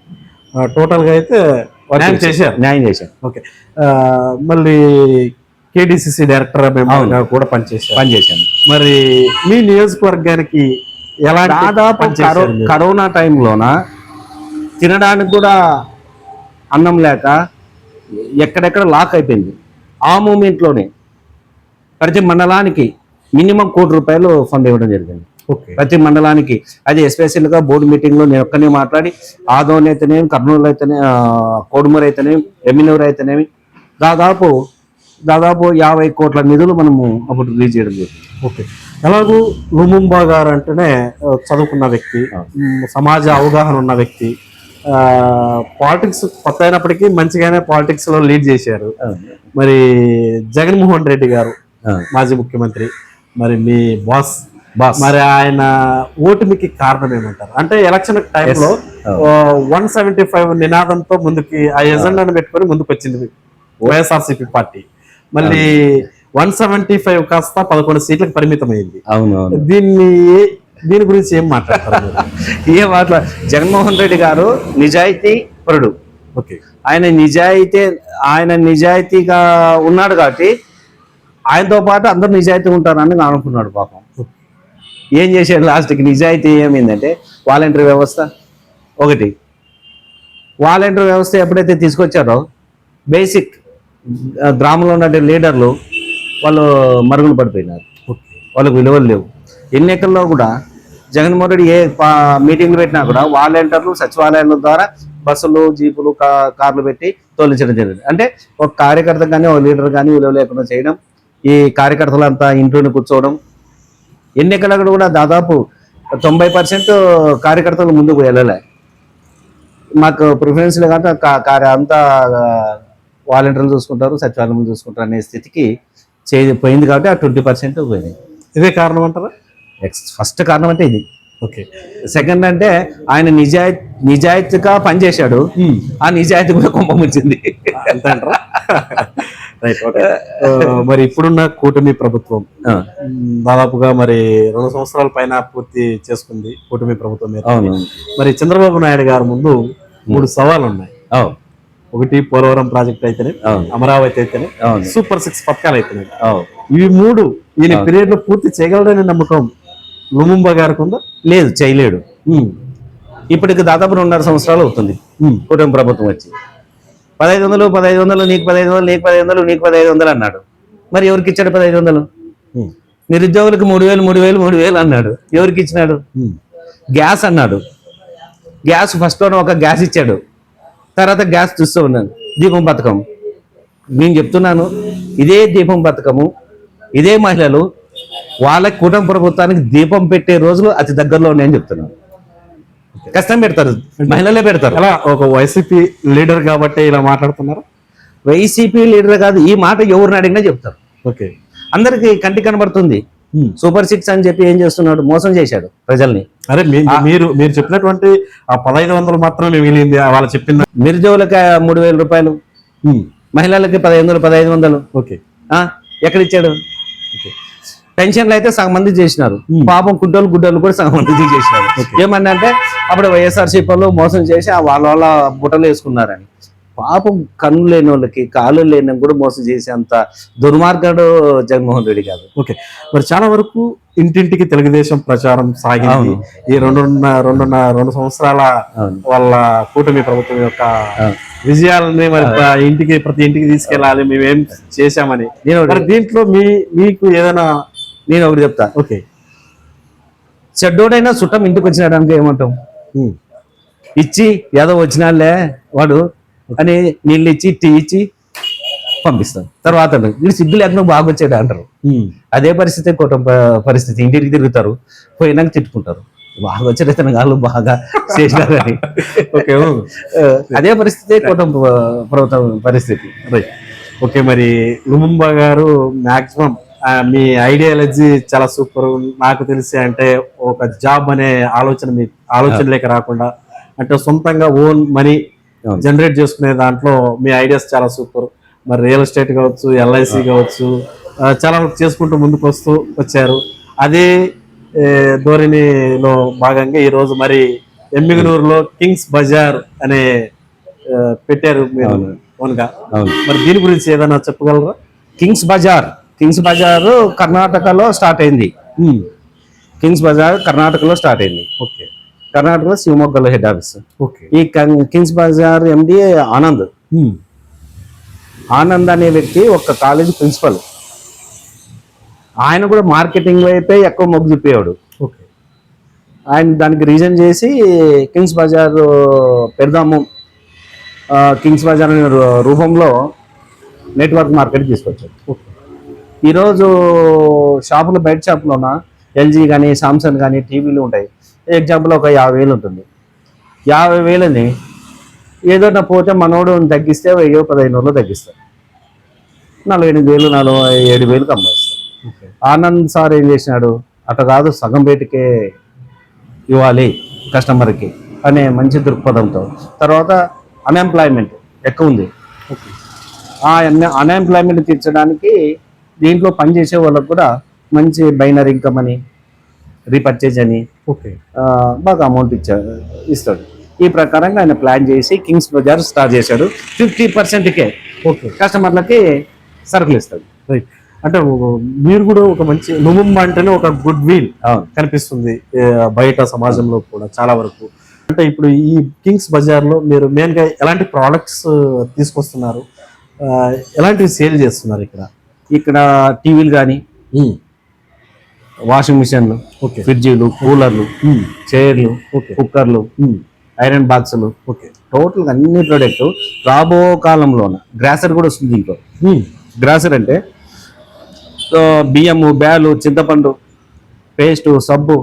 టోటల్గా అయితే న్యాయం చేశారు. ఓకే, మళ్ళీ కేడిసిసి డైరెక్టర్ కూడా పనిచేశాను. మరి మీ నియోజకవర్గానికి ఎలా? దాదాపు కరోనా టైంలోన తినడానికి కూడా అన్నం లేక ఎక్కడెక్కడ లాక్ అయిపోయింది. ఆ మూమెంట్లోనే ప్రతి మండలానికి మినిమం 1 కోటి రూపాయలు ఫండ్ ఇవ్వడం జరిగింది. ప్రతి మండలానికి. అది ఎస్పెషల్గా బోర్డు మీటింగ్లో నేను ఒక్కనే మాట్లాడి, ఆదోని అయితేనేమి, కర్నూలు అయితేనే, కోడుమూరు అయితేనేమి, ఎమ్మినూరు అయితేనేమి దాదాపు 50 కోట్ల నిధులు మనము అప్పుడు రిలీజ్ చేయడం జరిగింది. ఓకే, ఎలాగూ లుముంబా గారు అంటేనే చదువుకున్న వ్యక్తి, సమాజ అవగాహన ఉన్న వ్యక్తి, పాలిటిక్స్ కొత్త అయినప్పటికీ మంచిగానే పాలిటిక్స్ లో లీడ్ చేశారు. మరి జగన్మోహన్ రెడ్డి గారు మాజీ ముఖ్యమంత్రి, మరి మీ బాస్, మరి ఆయన ఓటమికి కారణం ఏమంటారు? అంటే ఎలక్షన్ టైంలో 175 నినాదంతో ముందుకి ఆ ఎజెండాను పెట్టుకొని ముందుకు వచ్చింది వైఎస్ఆర్సీపీ పార్టీ. మళ్ళీ 175 కాస్త 11 సీట్లకు పరిమితం అయింది. అవును. దీని గురించి ఏం మాట్లాడతారు? జగన్మోహన్ రెడ్డి గారు నిజాయితీ పరుడు. ఓకే, ఆయన నిజాయితీగా ఉన్నాడు కాబట్టి ఆయనతో పాటు అందరూ నిజాయితీ ఉంటారని అనుకున్నాడు. పాపం ఏం చేశాడు లాస్ట్కి? నిజాయితీ ఏమైందంటే వాలంటరీ వ్యవస్థ ఒకటి. వాలంటరీ వ్యవస్థ ఎప్పుడైతే తీసుకొచ్చారో బేసిక్ గ్రామంలో ఉన్న లీడర్లు వాళ్ళు మరుగులు పడిపోయినారు. వాళ్ళకు విలువలు లేవు. ఎన్నికల్లో కూడా జగన్మోహన్ రెడ్డి ఏ మీటింగ్లు పెట్టినా కూడా వాలంటీర్లు సచివాలయాల ద్వారా బస్సులు, జీపులు, కార్లు పెట్టి తోలించడం జరిగింది. అంటే ఒక కార్యకర్త కానీ ఒక లీడర్ కానీ విలువ లేకుండా చేయడం, ఈ కార్యకర్తలంతా ఇంట్లోనే కూర్చోవడం. ఎన్నికలకు కూడా దాదాపు 90% కార్యకర్తలు ముందుకు వెళ్ళలే. మాకు ప్రిఫరెన్స్లు కానీ అంతా వాలంటీర్లు చూసుకుంటారు, సచివాలయం చూసుకుంటారు అనే స్థితికి పోయింది. కాబట్టి ఆ 20% పోయినాయి. ఇదే కారణం అంటారా? ఫస్ట్ కారణం అంటే ఇది. ఓకే, సెకండ్ అంటే ఆయన నిజాయితీగా పనిచేశాడు, ఆ నిజాయితీ కూడా కొంపముంచింది. Right okay. మరి ఇప్పుడున్న కూటమి ప్రభుత్వం దాదాపుగా మరి 2 సంవత్సరాల పైన పూర్తి చేసుకుంది కూటమి ప్రభుత్వం మీద. అవును. మరి చంద్రబాబు నాయుడు గారి ముందు 3 సవాళ్ళు ఉన్నాయి. అవును. ఒకటి పోలవరం ప్రాజెక్ట్ అయితేనే, అవును. అమరావతి అయితేనే, అవును. సూపర్ 6 పథకాలు అయితేనే. అవును. ఇవి 3 ఈయన పీరియడ్ లో పూర్తి చేయగలడనే నమ్మకం లుముంబా గారికి ఉందా? లేదు, చేయలేడు. ఇప్పటికి దాదాపు 2.5 సంవత్సరాలు అవుతుంది కూటమి ప్రభుత్వం వచ్చి. 1500 1500 నీకు 1500 నీకు 1500 నీకు 1500 అన్నాడు. మరి ఎవరికి ఇచ్చాడు 1500? నిరుద్యోగులకు 3000 3000 3000 అన్నాడు. ఎవరికి ఇచ్చినాడు? గ్యాస్ అన్నాడు. గ్యాస్ ఫస్ట్ లోనే ఒక గ్యాస్ ఇచ్చాడు, తర్వాత గ్యాస్ చూస్తూ ఉన్నాను. దీపం పథకం నేను చెప్తున్నాను, ఇదే దీపం పథకము, ఇదే మహిళలు వాళ్ళ కుటుంబ ప్రభుత్వానికి దీపం పెట్టే రోజులు అతి దగ్గరలో ఉన్నాయని చెప్తున్నాను. కష్టం పెడతారు, మహిళలే పెడతారు. అలా ఒక వైసీపీ లీడర్ కాబట్టి ఇలా మాట్లాడుతున్నారు. వైసీపీ లీడర్ కాదు, ఈ మాట ఎవరిని అడిగినా చెప్తారు. ఓకే, అందరికి కంటికి కనబడుతుంది. సూపర్ 6 అని చెప్పి ఏం చేస్తున్నాడు? మోసం చేశాడు ప్రజల్ని. అరే మీరు చెప్పినటువంటి ఆ 1500 మాత్రమే మిగిలింది వాళ్ళు చెప్పింది. నిరుద్యోగులకి 3000 రూపాయలు, మహిళలకి 1500 1500. ఓకే, ఎక్కడ ఇచ్చాడు? పెన్షన్లు అయితే సగం మంది చేసినారు. పాపం గుడ్డోళ్ళు కూడా సగం మంది చేసినారు. ఏమన్నా అంటే అప్పుడు వైఎస్ఆర్సీపీలో మోసం చేసి వాళ్ళ బుట్టలు వేసుకున్నారని. పాపం కన్ను లేని వాళ్ళకి కాళ్ళు లేని కూడా మోసం చేసే అంత దుర్మార్గుడు జగన్మోహన్ రెడ్డి కాదు. ఓకే, మరి చాలా వరకు ఇంటింటికి తెలుగుదేశం ప్రచారం సాగింది ఈ 2 సంవత్సరాల వాళ్ళ కూటమి ప్రభుత్వం యొక్క విజయాలని. మరి ప్రతి ఇంటికి తీసుకెళ్ళాలి, మేమేం చేశామని. దీంట్లో మీకు ఏదైనా నేను ఒకటి చెప్తా. ఓకే, చెడ్డోడైనా చుట్టం ఇంటికి వచ్చినాడానికి ఏమంటాం? ఇచ్చి ఏదో వచ్చినాలే వాడు అని నీళ్ళు ఇచ్చి టీ ఇచ్చి పంపిస్తాం. తర్వాత వీడు సిగ్గు లేకుండా బాగా వచ్చాడు అంటారు. అదే పరిస్థితి కుటుంబ పరిస్థితి. ఇంటికి తిరుగుతారు, పోయినాక తిట్టుకుంటారు, బాగా వచ్చేటతను కాళ్ళు బాగా చేసినారని. అదే పరిస్థితి కుటుంబ ప్రభుత్వం పరిస్థితి. ఓకే, మరి లుముంబా గారు మాక్సిమం మీ ఐడియాలజీ చాలా సూపర్. నాకు తెలిసి అంటే ఒక జాబ్ అనే ఆలోచన లేక రాకుండా అంటే సొంతంగా ఓన్ మనీ జనరేట్ చేసుకునే దాంట్లో మీ ఐడియాస్ చాలా సూపర్. మరి రియల్ ఎస్టేట్ కావచ్చు, ఎల్ఐసి కావచ్చు, చాలా చేసుకుంటూ ముందుకు వచ్చారు. అదే ధోరణిలో భాగంగా ఈరోజు మరి ఎమ్మిగనూరులో కింగ్స్ బజార్ అనే పెట్టారు మీరు ఓన్గా. మరి దీని గురించి ఏదైనా చెప్పగలరా? కింగ్స్ బజార్ కర్ణాటకలో స్టార్ట్ అయింది. కింగ్స్ బజార్ కర్ణాటకలో స్టార్ట్ అయింది. ఓకే, కర్ణాటకలో శివమొగ్గలో హెడ్ ఆఫీస్. ఓకే, ఈ కింగ్స్ బజార్ ఎండి ఆనంద్ అనే వ్యక్తి ఒక కాలేజ్ ప్రిన్సిపల్. ఆయన కూడా మార్కెటింగ్ వైపే ఎక్కువ మొగ్గు చూపేవాడు. ఓకే, ఆయన దానికి రీజన్ చేసి కింగ్స్ బజార్ పెడదాము, కింగ్స్ బజార్ అనే రూపంలో నెట్వర్క్ మార్కెట్ తీసుకొచ్చాడు. ఈరోజు షాపులు, బయట షాపులోన ఎల్జీ కానీ సామ్సంగ్ కానీ టీవీలు ఉంటాయి. ఎగ్జాంపుల్ ఒక 50,000 ఉంటుంది. 50,000ని ఏదైనా పోతే మనోడు తగ్గిస్తే 1000-1500 తగ్గిస్తారు. 48,000 47,000కి అమ్మేస్తారు. ఆనంద్ సార్ ఏం చేసినాడు? అట్లా కాదు, సగం రేటుకే ఇవ్వాలి కస్టమర్కి అనే మంచి దృక్పథంతో. తర్వాత అన్ఎంప్లాయ్మెంట్ ఎక్కువ ఉంది. ఆ అన్ఎంప్లాయ్మెంట్ తీర్చడానికి దీంట్లో పనిచేసే వాళ్ళకు కూడా మంచి బైనరీ ఇన్కమ్ అని, రీపర్చేజ్ అని బాగా అమౌంట్ ఇస్తాడు. ఈ ప్రకారంగా ఆయన ప్లాన్ చేసి కింగ్స్ బజార్ స్టార్ట్ చేశాడు. 50%కే కస్టమర్లకి సరుకులు ఇస్తాడు. రైట్, అంటే మీరు కూడా ఒక మంచి లుముంబా అంటేనే ఒక గుడ్ విల్ కనిపిస్తుంది బయట సమాజంలో కూడా చాలా వరకు. అంటే ఇప్పుడు ఈ కింగ్స్ బజార్ లో మీరు మెయిన్ గా ఎలాంటి ప్రోడక్ట్స్ తీసుకొస్తున్నారు, ఎలాంటివి సేల్ చేస్తున్నారు? ఇక్కడ టీవీలు కానీ, వాషింగ్ మిషన్లు, ఫ్రిడ్జీలు, కూలర్లు, చైర్లు, కుక్కర్లు, ఐరన్ బాక్సులు, టోటల్ అన్ని ప్రోడక్ట్. రాబో కాలంలోన గ్రాసర్ కూడా వస్తుంది దీంట్లో. గ్రాసర్ అంటే బియ్యము, బ్యాలు, చింతపండు, పేస్టు, సబ్బు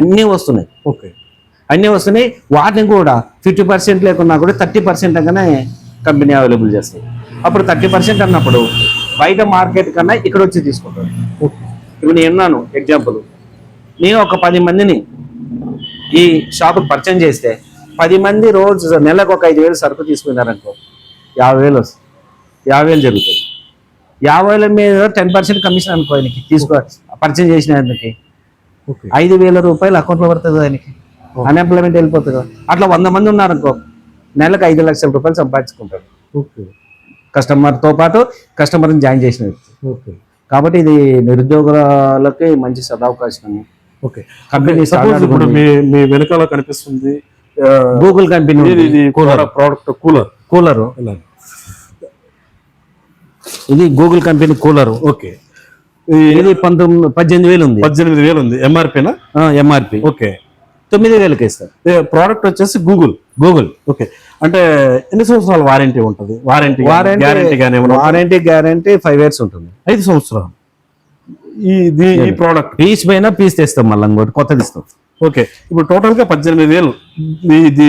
అన్నీ వస్తున్నాయి. అన్నీ వస్తున్నాయి. వాటిని కూడా 50% లేకున్నా కూడా 30% కన్నా కంపెనీ అవైలబుల్ చేస్తాయి. అప్పుడు 30% అన్నప్పుడు బయట మార్కెట్ కన్నా ఇక్కడ వచ్చి తీసుకుంటారు. ఇప్పుడు నేను ఉన్నాను ఎగ్జాంపుల్, నేను ఒక 10 మందిని ఈ షాపుకి పరిచయం చేస్తే 10 మంది రోజు నెలకు ఒక 5,000 సరుకు తీసుకున్నారనుకో, 50,000 వస్తుంది. 50,000 జరుగుతుంది. 50,000 మీద 10% కమిషన్ అనుకో ఆయనకి తీసుకో పర్చేజ్ చేసిన ఆయనకి ఓకే 5,000 రూపాయలు అకౌంట్లో పడుతుంది ఆయనకి, అన్ఎంప్లాయ్మెంట్ వెళ్ళిపోతుంది కదా. అట్లా 100 మంది ఉన్నారనుకో, నెలకు 5 లక్షల రూపాయలు సంపాదించుకుంటాడు ఓకే కస్టమర్తో పాటు, కస్టమర్ని జాయిన్ చేసిన వ్యక్తి. ఓకే కాబట్టి ఇది నిరుద్యోగులకి మంచి సదవకాశం. ఓకే కంపెనీ సపోజ్ ఇప్పుడు మీ వెనకాల కనిపిస్తుంది గూగుల్ కంపెనీ ఇది ప్రోడక్ట్ కూలరు, ఇది గూగుల్ కంపెనీ కూలరు. ఓకే ఇది 18,000 ఉంది, 18,000 ఉంది ఎంఆర్పీనా? ఎంఆర్పి. ఓకే 9,000కి ఇస్తారు. ప్రోడక్ట్ వచ్చేసి గూగుల్. ఓకే అంటే ఎన్ని సంవత్సరాల వారంటీ ఉంటుంది? వారంటీ గ్యారంటీ 5 years ఉంటుంది. 5 సంవత్సరాలు. ఈ ప్రోడక్ట్ పీస్ పైన పీస్ తెస్తాం, మళ్ళీ ఇంకోటి కొత్తది ఇస్తాం. ఓకే ఇప్పుడు టోటల్ గా 18,000 ఇది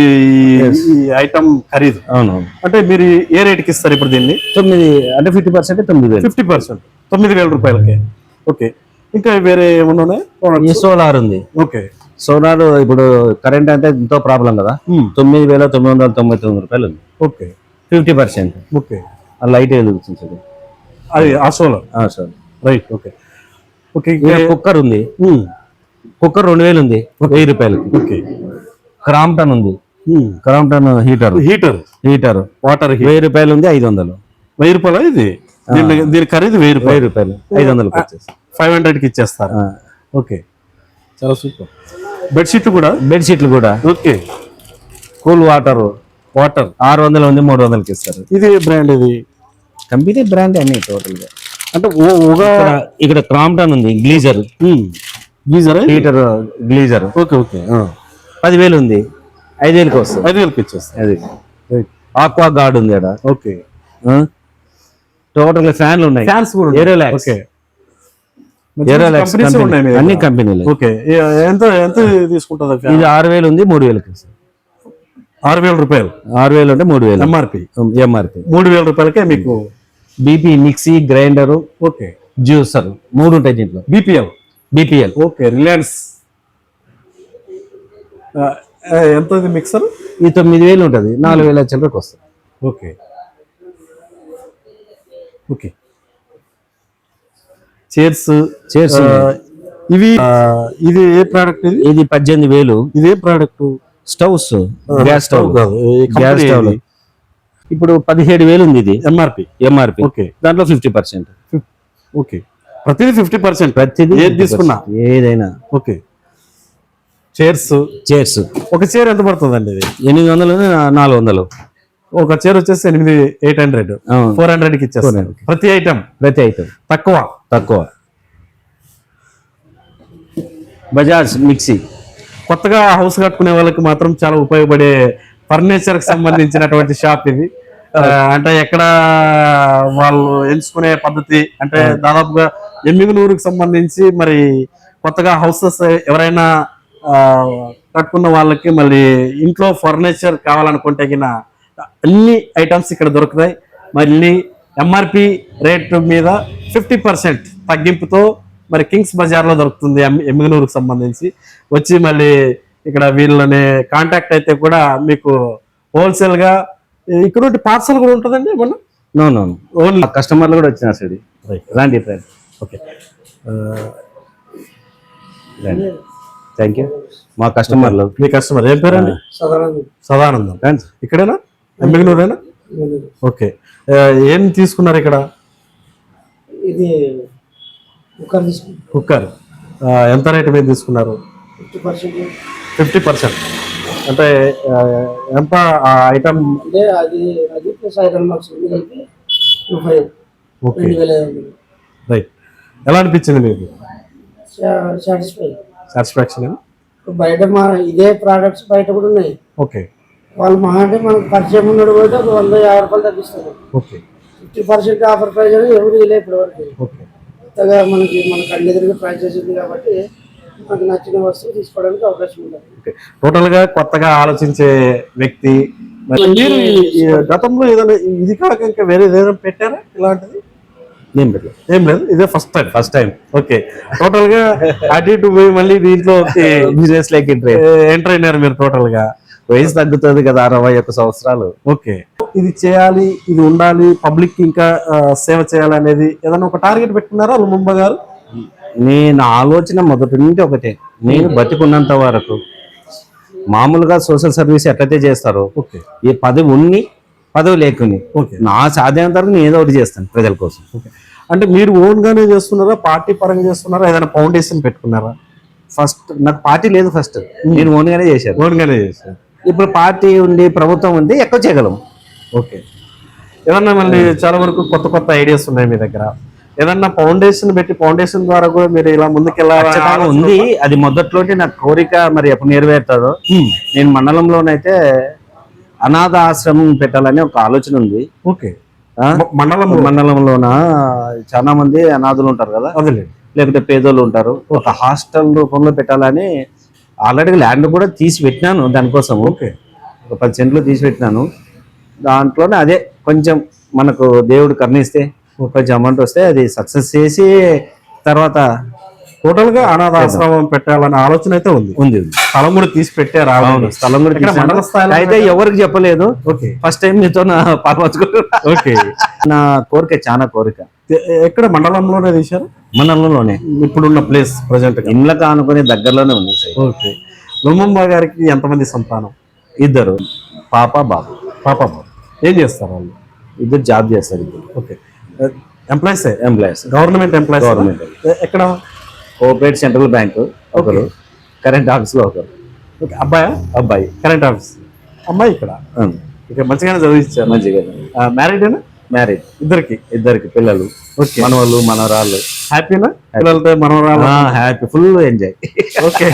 ఈ ఐటమ్ ఖరీదు. అవునవును. అంటే మీరు ఏ రేట్కి ఇస్తారు ఇప్పుడు దీన్ని? 9 అంటే 50% 9,000. 50% 9,000 రూపాయలకి. ఓకే ఇంకా వేరే ఏమన్నా ఉన్నాయి? సోలార్ ఉంది. ఓకే సోలార్ ఇప్పుడు కరెంట్ అంటే ఎంతో ప్రాబ్లం కదా, 9,999 రూపాయలు ఉంది. ఓకే 50%. ఓకే లైట్ వెలుగుతుంది అది ఆ solar. Sir right. Okay okay cooker ఉంది. కుక్కర్ 2,000 ఉంది, 1,000 రూపాయలకి. ఓకే క్రాంప్టన్ ఉంది. క్రాంప్టన్ హీటర్ వాటర్ 1,000 రూపాయలు ఉంది, 500. 1,000 రూపాయలు ఇది. దీని ఖరీదు 1,000 రూపాయలు, 500 500కి ఇచ్చేస్తారు. ఓకే చాలా సూపర్. బెడ్షీట్లు కూడా. ఓకే కూల్ వాటర్ 600 ఉంది, 300కి ఇస్తారు. ఇది బ్రాండ్, ఇది కంపెనీ బ్రాండ్ అన్ని టోటల్ గా. అంటే ఇక్కడ క్రాంప్టన్ ఉంది, geyser heater geyser. Okay okay 10,000 ఉంది, 5,000కి వస్తుంది. 5,000కి ఇచ్చేస్తారు. అది ఆక్వా గార్డ్ ఉంది అక్కడ. ఓకే టోటల్ గా ఫ్యాన్లు ఉన్నాయి, ఫ్యాన్స్ కూడా ఏరోలాక్స్. ఓకే అన్ని కంపెనీలు. ఓకే ఎంత ఎంత తీసుకుంటుంది? ఇది 6,000 ఉంది, 3,000కి ఇస్తారు. 6,000 రూపాయలు. 6,000 అంటే 3,000 ఎంఆర్పి. 3,000 రూపాయలకే మీకు BP mixie grinder, okay juicer 3 ఉంటాయి దీంట్లో. బీపీఎల్. Okay Reliance. ఎంత మిక్సర్? ఇది 9,000 ఉంటుంది, 4,000 చిల్లరకు వస్తుంది. ఓకే ఓకే చైర్స్ ఇవి. ఇది ఏ ప్రోడక్ట్? ఇది 18,000. ఇదే ప్రోడక్ట్ స్టవ్స్, గ్యాస్ స్టవ్ కాదు, గ్యాస్ స్టవ్. ఇప్పుడు 17,000 ఉంది ఇది ఎంఆర్పి. ఓకే దాంట్లో 50%. ఓకే ప్రతిదీ 50%. ప్రతిదీ ఏది తీసుకున్నా ఏదైనా. Okay chairs. ఒక చైర్ ఎంత పడుతుందండి? ఇది 800, 400. ఒక చైర్ వచ్చేసి 800, 400కి ఇచ్చేస్తాను. ప్రతి ఐటమ్ తక్కువ. బజాజ్ మిక్సీ. కొత్తగా హౌస్ కట్టుకునే వాళ్ళకి మాత్రం చాలా ఉపయోగపడే ఫర్నిచర్ కి సంబంధించినటువంటి షాప్ ఇది. అంటే ఎక్కడ వాళ్ళు ఎంచుకునే పద్ధతి అంటే దాదాపుగా ఎమ్మిగనూరుకి సంబంధించి మరి కొత్తగా హౌసెస్ ఎవరైనా కట్టుకున్న వాళ్ళకి మళ్ళీ ఇంట్లో ఫర్నిచర్ కావాలనుకుంటే అన్ని ఐటమ్స్ ఇక్కడ దొరుకుతాయి. మళ్ళీ ఎంఆర్పి రేట్ మీద 50% తగ్గింపుతో మరి కింగ్స్ బజార్లో దొరుకుతుంది ఎమ్మిగనూరుకు సంబంధించి. వచ్చి మళ్ళీ ఇక్కడ వీళ్ళని కాంటాక్ట్ అయితే కూడా మీకు హోల్సేల్గా ఇక్కడ పార్సల్ కూడా ఉంటుందండి ఏమన్నా? నో ఓన్లీ కస్టమర్లు కూడా వచ్చినారు సార్. రండి ఫ్రెండ్. Okay thank you. మా కస్టమర్లు. మీ కస్టమర్ ఏం పేరండి? సదానందం. ఇక్కడేనా? ఎమ్మిగనూరేనా? ఓకే ఏం తీసుకున్నారు ఇక్కడ? ఇది కుక్కర్ ఎంత రేటు మీద తీసుకున్నారు? 50%. అంటే ఎంత ఐటమ్? Okay right. ఎలా అనిపించింది మీకు? సాటిస్ఫాక్షన్. బయట ఇదే ప్రోడక్ట్స్ బయట కూడా ఉన్నాయి. ఓకే వాళ్ళు మహా అంటే మనకు పరిచయం ఉన్నాడు పోతే 150 రూపాయలు తగ్గిస్తారు. ఓకే 50% ఆఫర్ ప్రైస్ అని ఎవరు ఇవ్వలేదు ఇప్పటి వరకు. ఓకే కొత్తగా మనకు అన్ని ఎదురుగా ప్రైస్ చేసింది కాబట్టి మనకు నచ్చిన వస్తువు తీసుకోవడానికి అవకాశం ఉంటుంది. ఓకే టోటల్గా కొత్తగా ఆలోచించే వ్యక్తి. మీరు గతంలో ఏదైనా ఇది కాక ఇంకా వేరే ఏదైనా పెట్టారా ఇలాంటిది? ఏం లేదు, ఇదే ఫస్ట్ టైం. ఓకే టోటల్ గా అటు ఇటు పోయి మళ్ళీ దీంట్లో బిజినెస్ లైక్ ఎంటర్ అయినారు మీరు టోటల్ గా. వయసు తగ్గుతుంది కదా 61 సంవత్సరాలు. ఓకే, ఇది చేయాలి, ఇది ఉండాలి, పబ్లిక్ ఇంకా సేవ చేయాలి అనేది ఏదైనా ఒక టార్గెట్ పెట్టుకున్నారా లుముంబా గారు? నేను ఆలోచన మొదటి నుండి ఒకటే, నేను బతికున్నంత వరకు మామూలుగా సోషల్ సర్వీస్ ఎట్లయితే చేస్తారో, ఓకే ఈ పదవి ఉన్ని పదవి లేకుని ఓకే నా సాధ్యమైనంత వరకు నేను ఏదో ఒకటి చేస్తాను ప్రజల కోసం. ఓకే. అంటే మీరు ఓన్ గానే చేస్తున్నారా, పార్టీ పరంగా చేస్తున్నారా, ఏదైనా ఫౌండేషన్ పెట్టుకున్నారా? ఫస్ట్ నాకు పార్టీ లేదు, ఫస్ట్ నేను ఓన్గానే చేశాను. ఓన్ గానే చేశారు. ఇప్పుడు పార్టీ ఉండి ప్రభుత్వం ఉంది ఎక్కువ చేయగలం. ఓకే, ఏదన్నా మళ్ళీ చాలా వరకు కొత్త కొత్త ఐడియాస్ ఉన్నాయి మీ దగ్గర, ఏదన్నా ఫౌండేషన్ పెట్టి ఫౌండేషన్ ద్వారా కూడా మీరు ఇలా ఖచ్చితంగా ఉంది. అది మొదట్లోనే నాకు కోరిక, మరి ఎప్పుడు నెరవేరుతుందో. నేను మండలంలోనైతే అనాథ ఆశ్రమం పెట్టాలని ఒక ఆలోచన ఉంది. ఓకే, మండలంలోన చాలా మంది అనాథులు ఉంటారు కదా, అదే లేకుంటే పేదోళ్ళు ఉంటారు. ఒక హాస్టల్ రూపంలో పెట్టాలని ఆల్రెడీ ల్యాండ్ కూడా తీసి పెట్టినాను దానికోసం. ఓకే, ఒక 10 సెంట్లు తీసి పెట్టినాను. దాంట్లోనే అదే కొంచెం మనకు దేవుడు కరుణిస్తే కొంచెం అమౌంట్ వస్తే అది సక్సెస్ చేసి తర్వాత టోటల్ గా అనాథ ఆశ్రమం పెట్టాలనే ఆలోచన అయితే ఉంది. స్థలం కూడా తీసి పెట్టారు. స్థలం కూడా ఇక్కడ మండల స్థాయిలో అయితే ఎవరికి చెప్పలేదు. ఓకే, ఫస్ట్ టైం మీతో పాల్పంచుకుంటున్నా. ఓకే, నా కోరిక, చాలా కోరిక. ఎక్కడ మండలంలోనే తీశారు? మండలంలోనే ఇప్పుడున్న ప్లేస్ ప్రజెంట్ ఇండ్లకు ఆనుకునే దగ్గరలోనే ఉంది. ఓకే, లుముంబా గారికి ఎంతమంది సంతానం? 2 పాప బాబు. పాప బాబు ఏం చేస్తారు వాళ్ళు? 2 జాబ్ చేస్తారు. Okay, employees government employees. Government ఎక్కడ? కోఆపరేట్ సెంట్రల్ బ్యాంకు ఒకరు, కరెంట్ ఆఫీస్ లో ఒకరు. ఓకే, అబ్బాయి కరెంట్ ఆఫీస్, అమ్మాయి ఇక్కడ. ఓకే, మంచిగానే చదివించారు. మంచిగా మ్యారీడేనా? మ్యారేజ్, ఇద్దరికి పిల్లలు, మనవాళ్ళు మనవరాళ్ళు. హ్యాపీనా? పిల్లలతో మనవరాళ్ళు happy, full enjoy. Okay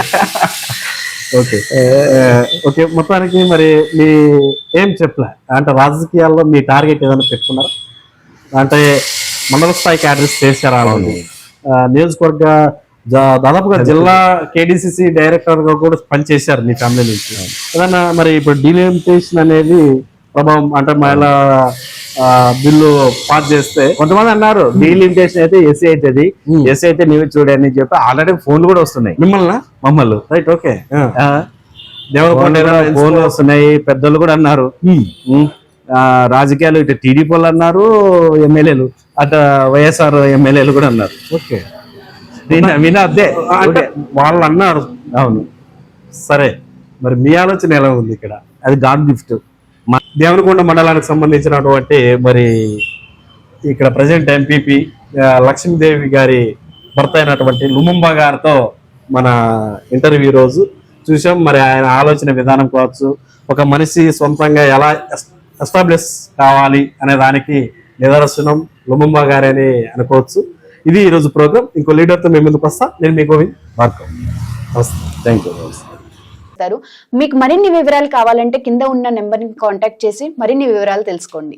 okay okay. మొత్తానికి మరి మీ ఏం చెప్పలే అంటే రాజకీయాల్లో మీ టార్గెట్ ఏదైనా పెట్టుకున్నారా? అంటే మండల స్థాయి క్యాడర్స్ చేశారా? నియోజకవర్గ దాదాపుగా జిల్లా KDCC డైరెక్టర్ గా కూడా పనిచేశారు మీ ఫ్యామిలీ నుంచి. ఏదన్నా మరి ఇప్పుడు డిలిమిటేషన్ అనేది ప్రభావం అంటే మహిళా బిల్లు పాస్ చేస్తే కొంతమంది అన్నారు డీలిమిటేషన్ అయితే ఎస్సీ అవుతుంది, ఎస్సీ అయితే నీవు చూడని చెప్పి ఆల్రెడీ ఫోన్లు కూడా వస్తున్నాయి మమ్మల్ని. రైట్, ఓకే, ఫోన్లు వస్తున్నాయి. పెద్దలు కూడా అన్నారు, రాజకీయాలు ఇటు టీడీపీ వాళ్ళు అన్నారు, ఎమ్మెల్యేలు అటు వైఎస్ఆర్ ఎమ్మెల్యేలు కూడా అన్నారు. ఓకే, అదే అంటే వాళ్ళు అన్నారు. అవును, సరే, మరి మీ ఆలోచన ఎలా ఉంది ఇక్కడ? అది గాడ్ గిఫ్ట్. దేవనకొండ మండలానికి సంబంధించినటువంటి మరి ఇక్కడ ప్రజెంట్ ఎంపీపీ లక్ష్మీదేవి గారి భర్త అయినటువంటి లుముంబా గారితో మన ఇంటర్వ్యూ రోజు చూసాం. మరి ఆయన ఆలోచన విధానం కావచ్చు, ఒక మనిషి సొంతంగా ఎలా ఎస్టాబ్లిష్ కావాలి అనే దానికి నిదర్శనం లుముంబా గారి అని అనుకోవచ్చు. ఇది ఈరోజు ప్రోగ్రామ్. ఇంకో లీడర్తో మేము ముందుకు వస్తా. నేను మీ గోవింద్. Thank you. మీకు మరిన్ని వివరాలు కావాలంటే కింద ఉన్న నెంబర్ని కాంటాక్ట్ చేసి మరిన్ని వివరాలు తెలుసుకోండి.